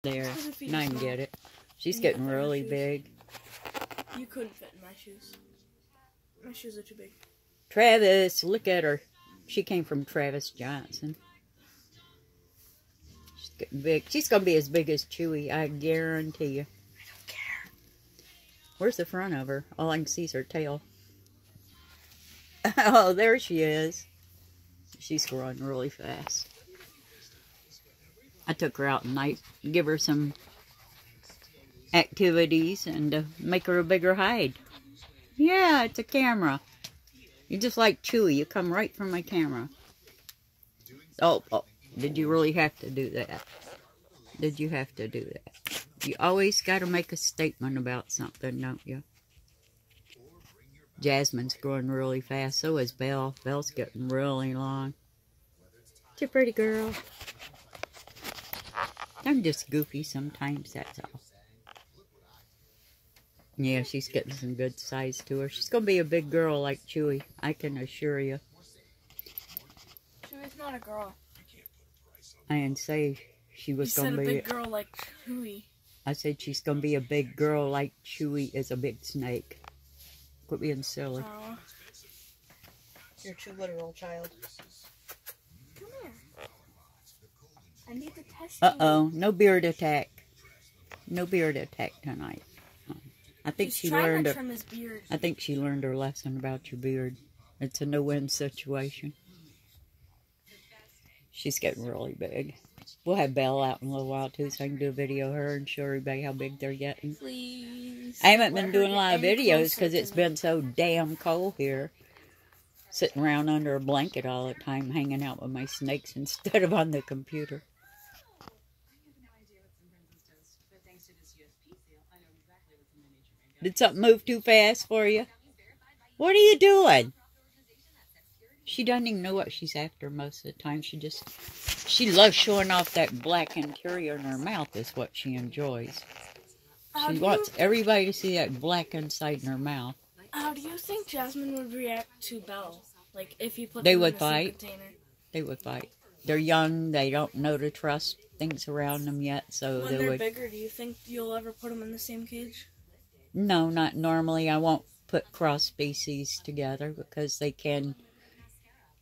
There, now I can get it. She's getting really big. You couldn't fit in my shoes. My shoes are too big. Travis, look at her. She came from Travis Johnson. She's getting big. She's going to be as big as Chewy, I guarantee you. I don't care. Where's the front of her? All I can see is her tail. Oh, there she is. She's growing really fast. I took her out tonight, give her some activities, and make her a bigger hide. Yeah, it's a camera. You're just like Chewy. You come right from my camera. Oh, did you really have to do that? Did you have to do that? You always got to make a statement about something, don't you? Jasmine's growing really fast. So is Belle. Belle's getting really long. She's a pretty girl. I'm just goofy sometimes, that's all. Yeah, she's getting some good size to her. She's going to be a big girl like Chewy, I can assure you. Chewy's not a girl. I didn't say she was going to be a big girl like Chewy. I said she's going to be a big girl like Chewy is a big snake. Quit being silly. Oh. You're too literal, child. Come here. I need to test Uh-oh, no beard attack. No beard attack tonight. I think she learned her. I think she learned her lesson about your beard. It's a no-win situation. She's getting really big. We'll have Belle out in a little while too, so I can do a video of her and show everybody how big they're getting. Please. I haven't been doing a lot of videos because it's been so damn cold here. Sitting around under a blanket all the time, hanging out with my snakes instead of on the computer. Did something move too fast for you? What are you doing? She doesn't even know what she's after most of the time. She loves showing off that black interior in her mouth is what she enjoys. She wants everybody to see that black inside in her mouth. How do you think Jasmine would react to Belle? Like, if you put them them in the same same container? They would fight. They're young. They don't know to trust things around them yet. So when they're bigger, do you think you'll ever put them in the same cage? No, not normally. I won't put cross species together because they can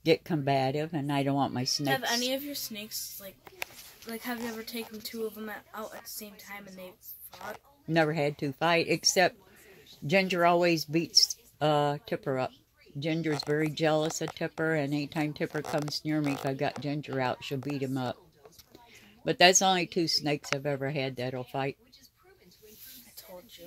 get combative, and I don't want my snakes. Have any of your snakes, like have you ever taken two of them out at the same time and they fought? Never had to fight, except Ginger always beats Tipper up. Ginger's very jealous of Tipper, and anytime Tipper comes near me, if I got Ginger out, she'll beat him up. But that's only two snakes I've ever had that'll fight. I told you.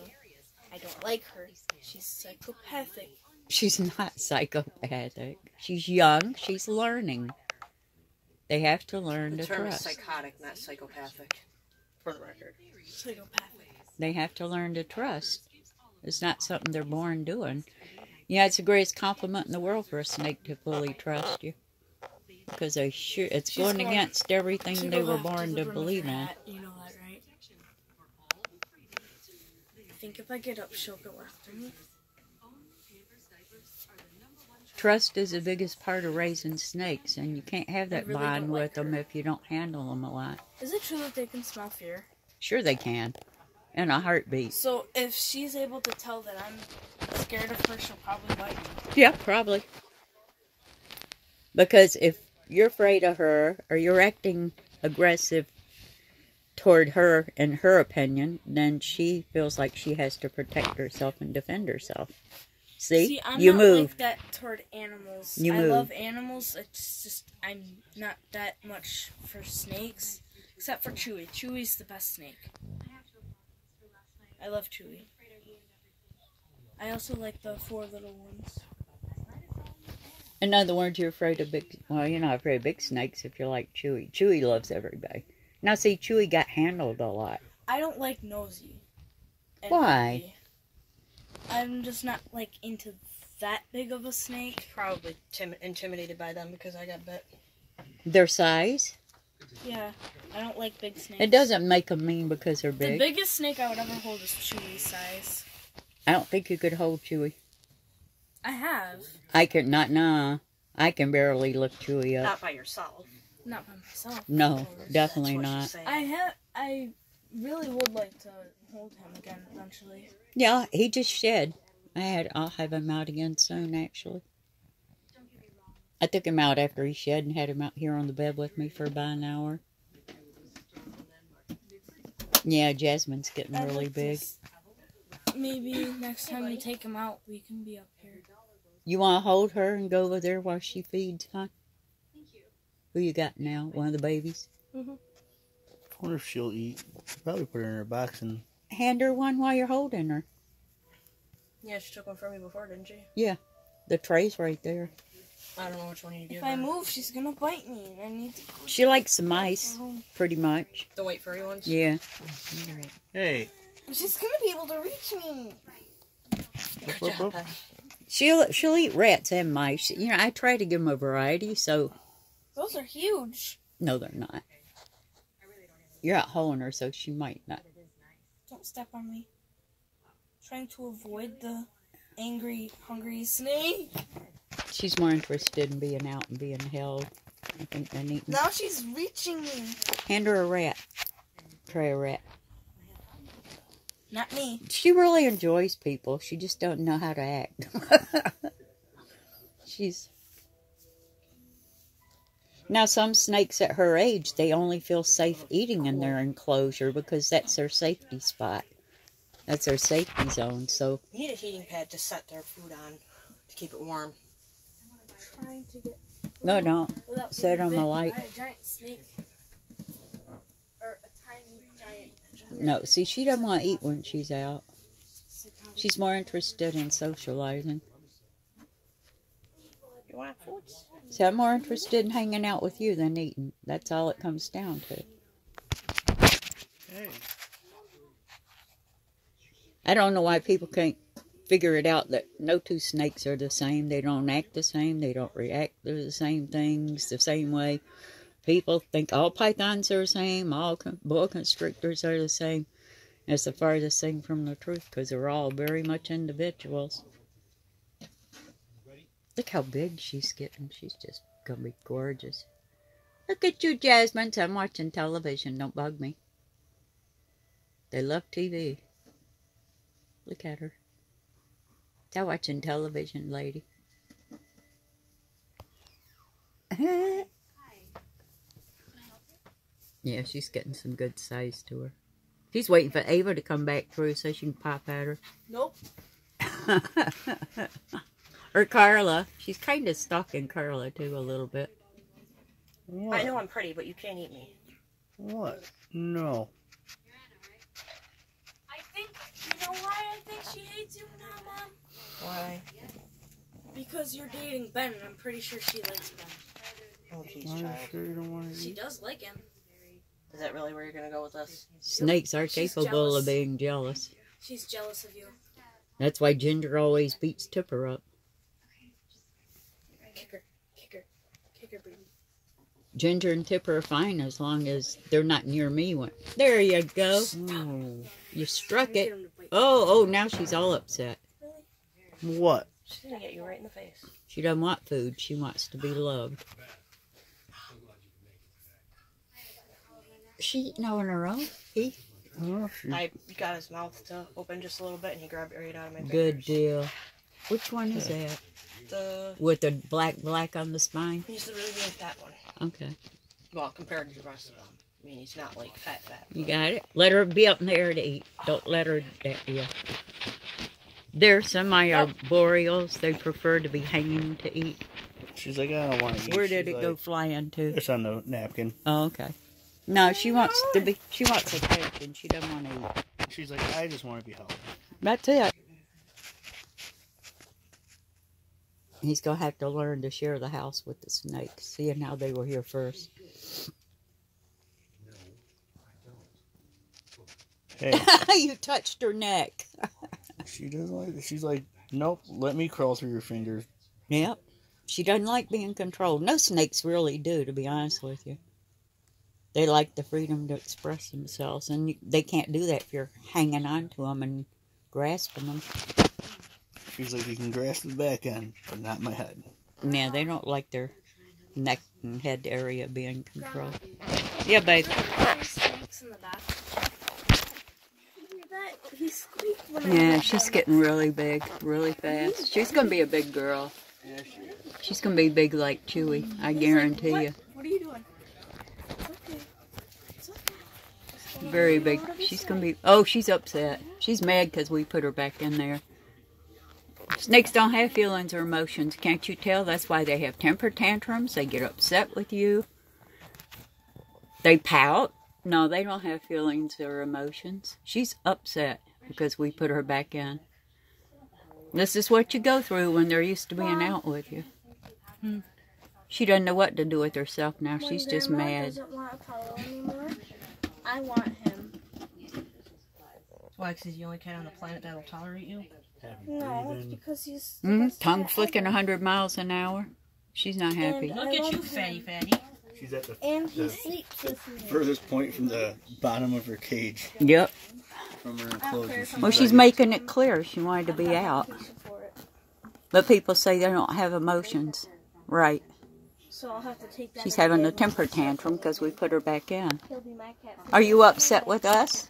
I don't like her. She's psychopathic. She's not psychopathic. She's young. She's learning. They have to learn to trust. The term is psychotic, not psychopathic. For the record. Psychopathic. They have to learn to trust. It's not something they're born doing. Yeah, it's the greatest compliment in the world for a snake to fully trust you. Because it's going against everything they were born to believe in. You know that, right? I think if I get up, she'll go after me. Trust is the biggest part of raising snakes, and you can't have that really bond like with them if you don't handle them a lot. Is it true that they can smell fear? Sure they can. In a heartbeat. So if she's able to tell that I'm scared of her, she'll probably bite me. Yeah, probably. Because if you're afraid of her, or you're acting aggressive toward her, in her opinion, then she feels like she has to protect herself and defend herself. See I'm you not move. like that toward animals. You I move. love animals. It's just I'm not that much for snakes, except for Chewy. Chewy's the best snake. I love Chewy. I also like the 4 little ones. In other words, you're afraid of big... Well, you're not afraid of big snakes if you're like Chewy. Chewy loves everybody. Now, see, Chewy got handled a lot. I don't like nosy. Why? Nosy. I'm just not, like, into that big of a snake. Probably intimidated by them because I got bit. Their size? Yeah, I don't like big snakes. It doesn't make them mean because they're big. The biggest snake I would ever hold is Chewy's size. I don't think you could hold Chewy. I have. I can not. Nah, I can barely lift Chewy up. Not by yourself. Not by myself. No, definitely not. I really would like to hold him again eventually. Yeah, he just shed. I'll have him out again soon, actually. I took him out after he shed and had him out here on the bed with me for about an hour. Yeah, Jasmine's getting really big. Maybe next time we take him out, we can be up here. You want to hold her and go over there while she feeds, huh? Who you got now? One of the babies? I wonder if she'll eat. Probably put her in her box and... Hand her one while you're holding her. Yeah, she took one from me before, didn't she? Yeah, the tray's right there. I don't know which one you give If her. I move, she's gonna bite me. I need to. She likes some mice, pretty much. The white furry ones? Yeah. Hey. She's gonna be able to reach me. Good job, She'll eat rats and mice. You know, I try to give them a variety, so... Those are huge. No, they're not. You're out holding her, so she might not. Don't step on me. Trying to avoid the angry, hungry snake. She's more interested in being out and being held, I think, than eating. Now she's reaching me. Hand her a rat. Try a rat. Not me. She really enjoys people. She just don't know how to act. Now, some snakes at her age, they only feel safe eating in their enclosure because that's their safety spot. That's their safety zone, so... You need a heating pad to set their food on to keep it warm. Trying to get. No, don't. Without Set being on the bit light. by a giant snake. Or a tiny giant. No, see, she doesn't want to eat when she's out. She's more interested in socializing. You want food? See, I'm more interested in hanging out with you than eating. That's all it comes down to. Hey. I don't know why people can't figure it out that no two snakes are the same. They don't act the same. They don't react to the same things the same way. People think all pythons are the same. All boa constrictors are the same. It's the farthest thing from the truth because they're all very much individuals. Look how big she's getting. She's just going to be gorgeous. Look at you, Jasmine. I'm watching television. Don't bug me. They love TV. Look at her. They're watching television, lady. Yeah, she's getting some good size to her. She's waiting for Ava to come back through so she can pop at her. Nope. Or Carla. She's kind of stalking Carla, too, a little bit. What? I know I'm pretty, but you can't eat me. What? No. I think, you know why I think she hates you now, Mom? Why? Because you're dating Ben, and I'm pretty sure she likes Ben. Oh, jeez, Are you child. sure you don't want to She eat? does like him. Is that really where you're going to go with this? Snakes are She's capable jealous. of being jealous. She's jealous of you. That's why Ginger always beats Tipper up. Kick her. Kick her. Kick her, baby. Ginger and Tipper are fine as long as they're not near me. There you go. Oh. You struck Get it. him to bite. Oh, now she's all upset. What? She's going to get you right in the face. She doesn't want food. She wants to be loved. She eating on her own? He? Oh, I got his mouth to open just a little bit, and he grabbed it right out of my fingers. Good deal. Which one is that? The... With the black on the spine? He's the really, really fat one. Okay. Well, compared to the rest of them. I mean, he's not, like, fat. You got it. Let her be up there to eat. Don't let her... Yeah. They're semi-arboreals. They prefer to be hanging to eat. She's like, I don't want to eat. Where did She's it go like, flying to? It's on the napkin. Oh, okay. No, she wants to be... She wants attention. She doesn't want to eat. She's like, I just want to be held. That's it. He's going to have to learn to share the house with the snakes, seeing how they were here first. Hey, You touched her neck. she doesn't like. She's like, nope. Let me crawl through your fingers. Yep. She doesn't like being controlled. No snakes really do, to be honest with you. They like the freedom to express themselves, and they can't do that if you're hanging on to them and grasping them. She's like, you can grasp the back end, but not my head. Yeah, they don't like their neck and head area being controlled. Yeah, babe. Three snakes in the back. He squeaked when I Yeah, met she's him. getting really big, really fast. She's going to be a big girl. Yeah, she is. She's going to be big like Chewy, I He's guarantee like, you. What are you doing? It's okay. It's okay. Just gonna Very go big. over to the She's side. going to be... Oh, she's upset. She's mad because we put her back in there. Snakes don't have feelings or emotions. Can't you tell? That's why they have temper tantrums. They get upset with you. They pout. No, they don't have feelings or emotions. She's upset because we put her back in. This is what you go through when they're used to being out with you. She doesn't know what to do with herself now. When She's just Grandma mad. doesn't want Apollo anymore, I want him. Why? Because he's the only cat on the planet that'll tolerate you? No, it's because he's... Tongue flicking 100 miles an hour. She's not happy. And Look I at you, love fatty, him. fatty. She's at the And he sleeps with me. furthest point from the bottom of her cage, Yep. from her enclosure. Well, she's making it clear she wanted to be out. For it. But people say they don't have emotions. Right. So I'll have to take that. She's having a temper tantrum because we put her back in. He'll be my cat. Are you upset with us?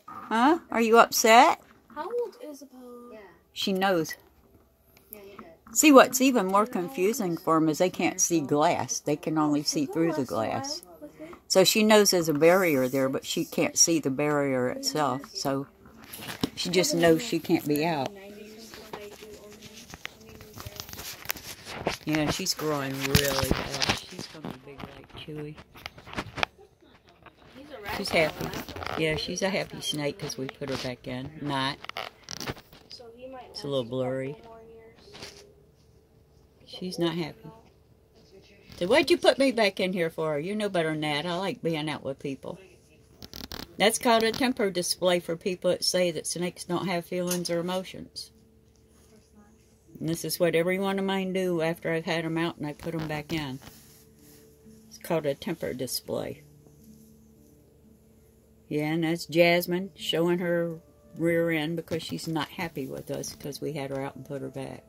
Huh? Are you upset? How old is Apollo? She knows. See, what's even more confusing for them is they can't see glass. They can only see through the glass. So she knows there's a barrier there, but she can't see the barrier itself. So she just knows she can't be out. Yeah, she's growing really fast. She's going to be big like Chewy. She's happy. Yeah, she's a happy snake because we put her back in. Not. It's a little blurry. She's not happy. So what'd you put me back in here for? You know better than that. I like being out with people. That's called a temper display for people that say that snakes don't have feelings or emotions. And this is what every one of mine do after I've had them out and I put them back in. It's called a temper display. Yeah, and that's Jasmine showing her rear end because she's not happy with us because we had her out and put her back.